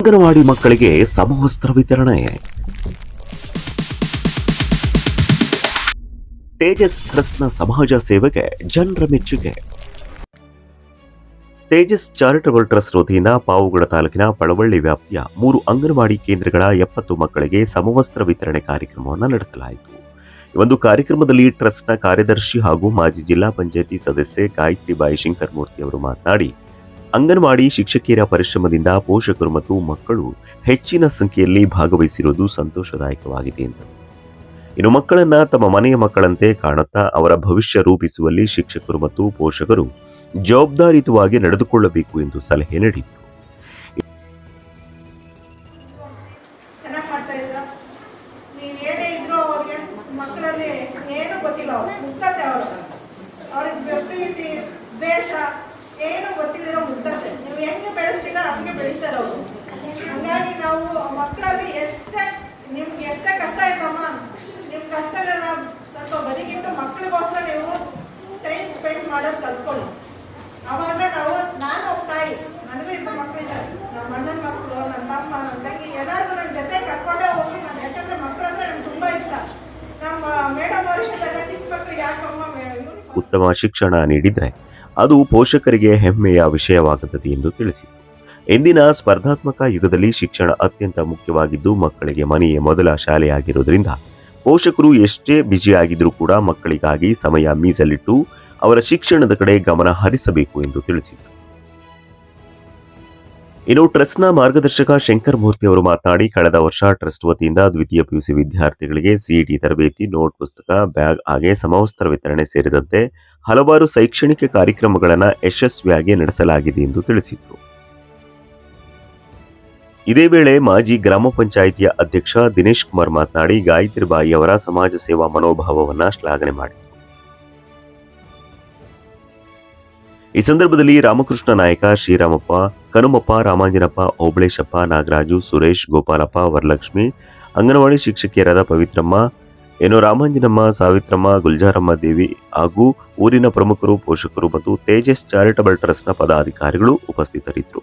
ಅಂಗನವಾಡಿ ಮಕ್ಕಳಿಗೆ ಸಮವಸ್ತ್ರ ವಿತರಣೆ. ತೇಜಸ್ ಟ್ರಸ್ಟ್ನ ಸಮಾಜ ಸೇವೆಗೆ ಜನರ ಮೆಚ್ಚುಗೆ. ತೇಜಸ್ ಚಾರಿಟಬಲ್ ಟ್ರಸ್ಟ್ ವತಿಯಿಂದ ಪಾವಗಡ ತಾಲೂಕಿನ ಪಳವಳ್ಳಿ ವ್ಯಾಪ್ತಿಯ 3 ಅಂಗನವಾಡಿ ಕೇಂದ್ರಗಳ 70 ಮಕ್ಕಳಿಗೆ ಸಮವಸ್ತ್ರ ವಿತರಣೆ ಕಾರ್ಯಕ್ರಮವನ್ನು ನಡೆಸಲಾಯಿತು. ಈ ಒಂದು ಕಾರ್ಯಕ್ರಮದಲ್ಲಿ ಟ್ರಸ್ಟ್ನ ಕಾರ್ಯದರ್ಶಿ ಹಾಗೂ ಮಾಜಿ ಜಿಲ್ಲಾ ಪಂಚಾಯಿತಿ ಸದಸ್ಯೆ ಗಾಯತ್ರಿಬಾಯಿ ಶಂಕರಮೂರ್ತಿ ಅವರು ಮಾತನಾಡಿ, ಅಂಗನವಾಡಿ ಶಿಕ್ಷಕಿಯರ ಪರಿಶ್ರಮದಿಂದ ಪೋಷಕರು ಮತ್ತು ಮಕ್ಕಳು ಹೆಚ್ಚಿನ ಸಂಖ್ಯೆಯಲ್ಲಿ ಭಾಗವಹಿಸಿರುವುದು ಸಂತೋಷದಾಯಕವಾಗಿದೆ ಎಂದರು. ಇನ್ನು ಮಕ್ಕಳನ್ನ ತಮ್ಮ ಮನೆಯ ಮಕ್ಕಳಂತೆ ಕಾಣುತ್ತಾ ಅವರ ಭವಿಷ್ಯ ರೂಪಿಸುವಲ್ಲಿ ಶಿಕ್ಷಕರು ಮತ್ತು ಪೋಷಕರು ಜವಾಬ್ದಾರಿಯುತವಾಗಿ ನಡೆದುಕೊಳ್ಳಬೇಕು ಎಂದು ಸಲಹೆ ನೀಡಿದರು. ಏನು ಗೊತ್ತಿರೋ ಮುಗ್ಧತೆ ನೀವು ಹೆಂಗೆ ಬೆಳೆಸ್ತೀರ ಹಂಗೆ ಬೆಳೀತಾರ ಅವರು. ಹಾಗಾಗಿ ನಾವು ಮಕ್ಕಳಲ್ಲಿ ನಿಮ್ಗೆ ಎಷ್ಟೇ ಕಷ್ಟ ಇಲ್ಲಮ್ಮ, ನಿಮ್ಮ ಕಷ್ಟಗಳನ್ನ ಸ್ವಲ್ಪ ಬದಿಗಿಟ್ಟು ಮಕ್ಕಳಿಗೋಸ್ಕರ ನೀವು ಟೈಮ್ ಸ್ಪೆಂಡ್ ಮಾಡೋದು ಕಲ್ತ್ಕೊಳ್ಳಿ. ಅವಾಗ ನಾನು ಒಬ್ಬ ತಾಯಿ, ನನಗೂ 2 ಮಕ್ಕಳಿದ್ದಾರೆ, ನಮ್ಮ ಅಣ್ಣನ ಮಕ್ಕಳು, ನನ್ನ ತಮ್ಮ, ನನ್ನ ತಂಗಿ ಎಲ್ಲರಿಗೂ ನನ್ನ ಜೊತೆ ಕರ್ಕೊಂಡೇ ಹೋಗಿ ನಾನು, ಯಾಕಂದ್ರೆ ಮಕ್ಕಳು ಅಂದ್ರೆ ನಂಗೆ ತುಂಬಾ ಇಷ್ಟ. ನಮ್ಮ ಮೇಡಮ್ ಅವರು ಹೇಳಿದಾಗ ಚಿಕ್ಕ ಮಕ್ಕಳಿಗೆ ಯಾಕಮ್ಮ ಉತ್ತಮ ಶಿಕ್ಷಣ ನೀಡಿದ್ರೆ ಅದು ಪೋಷಕರಿಗೆ ಹೆಮ್ಮೆಯ ವಿಷಯವಾಗುತ್ತದೆ ಎಂದು ತಿಳಿಸಿದರು. ಇಂದಿನ ಸ್ಪರ್ಧಾತ್ಮಕ ಯುಗದಲ್ಲಿ ಶಿಕ್ಷಣ ಅತ್ಯಂತ ಮುಖ್ಯವಾಗಿದ್ದು ಮಕ್ಕಳಿಗೆ ಮನೆಯೇ ಮೊದಲ ಶಾಲೆಯಾಗಿರುವುದರಿಂದ ಪೋಷಕರು ಎಷ್ಟೇ ಬ್ಯುಸಿಯಾಗಿದ್ರೂ ಕೂಡ ಮಕ್ಕಳಿಗಾಗಿ ಸಮಯ ಮೀಸಲಿಟ್ಟು ಅವರ ಶಿಕ್ಷಣದ ಕಡೆ ಗಮನ ಹರಿಸಬೇಕು ಎಂದು ತಿಳಿಸಿದರು. ಇನ್ನು ಟ್ರಸ್ಟ್ನ ಮಾರ್ಗದರ್ಶಕ ಶಂಕರಮೂರ್ತಿ ಅವರು ಮಾತನಾಡಿ, ಕಳೆದ ವರ್ಷ ಟ್ರಸ್ಟ್ ವತಿಯಿಂದ ದ್ವಿತೀಯ ಪಿಯುಸಿ ವಿದ್ಯಾರ್ಥಿಗಳಿಗೆ ಸಿಇಟಿ ತರಬೇತಿ, ನೋಟ್ ಪುಸ್ತಕ, ಬ್ಯಾಗ್ ಹಾಗೆ ಸಮವಸ್ತ್ರ ವಿತರಣೆ ಸೇರಿದಂತೆ ಹಲವಾರು ಶೈಕ್ಷಣಿಕ ಕಾರ್ಯಕ್ರಮಗಳನ್ನು ಯಶಸ್ವಿಯಾಗಿ ನಡೆಸಲಾಗಿದೆ ಎಂದು ತಿಳಿಸಿದರು. ಇದೇ ವೇಳೆ ಮಾಜಿ ಗ್ರಾಮ ಪಂಚಾಯಿತಿಯ ಅಧ್ಯಕ್ಷ ದಿನೇಶ್ ಕುಮಾರ್ ಮಾತನಾಡಿ, ಗಾಯತ್ರಿಬಾಯಿ ಅವರ ಸಮಾಜ ಸೇವಾ ಮನೋಭಾವವನ್ನು ಶ್ಲಾಘನೆ ಮಾಡಿದರು. ಈ ಸಂದರ್ಭದಲ್ಲಿ ರಾಮಕೃಷ್ಣ ನಾಯಕ, ಶ್ರೀರಾಮಪ್ಪ, ಕನುಮಪ್ಪ, ರಾಮಾಂಜನಪ್ಪ, ಓಬಳೇಶಪ್ಪ, ನಾಗರಾಜು, ಸುರೇಶ್, ಗೋಪಾಲಪ್ಪ, ವರಲಕ್ಷ್ಮಿ, ಅಂಗನವಾಡಿ ಶಿಕ್ಷಕಿಯರಾದ ಪವಿತ್ರಮ್ಮ, ರಾಮಾಂಜನಮ್ಮ, ಸಾವಿತ್ರಮ್ಮ, ಗುಲ್ಜಾರಮ್ಮ ದೇವಿ ಹಾಗೂ ಊರಿನ ಪ್ರಮುಖರು, ಪೋಷಕರು ಮತ್ತು ತೇಜಸ್ ಚಾರಿಟಬಲ್ ಟ್ರಸ್ಟ್ನ ಪದಾಧಿಕಾರಿಗಳು ಉಪಸ್ಥಿತರಿದ್ದರು.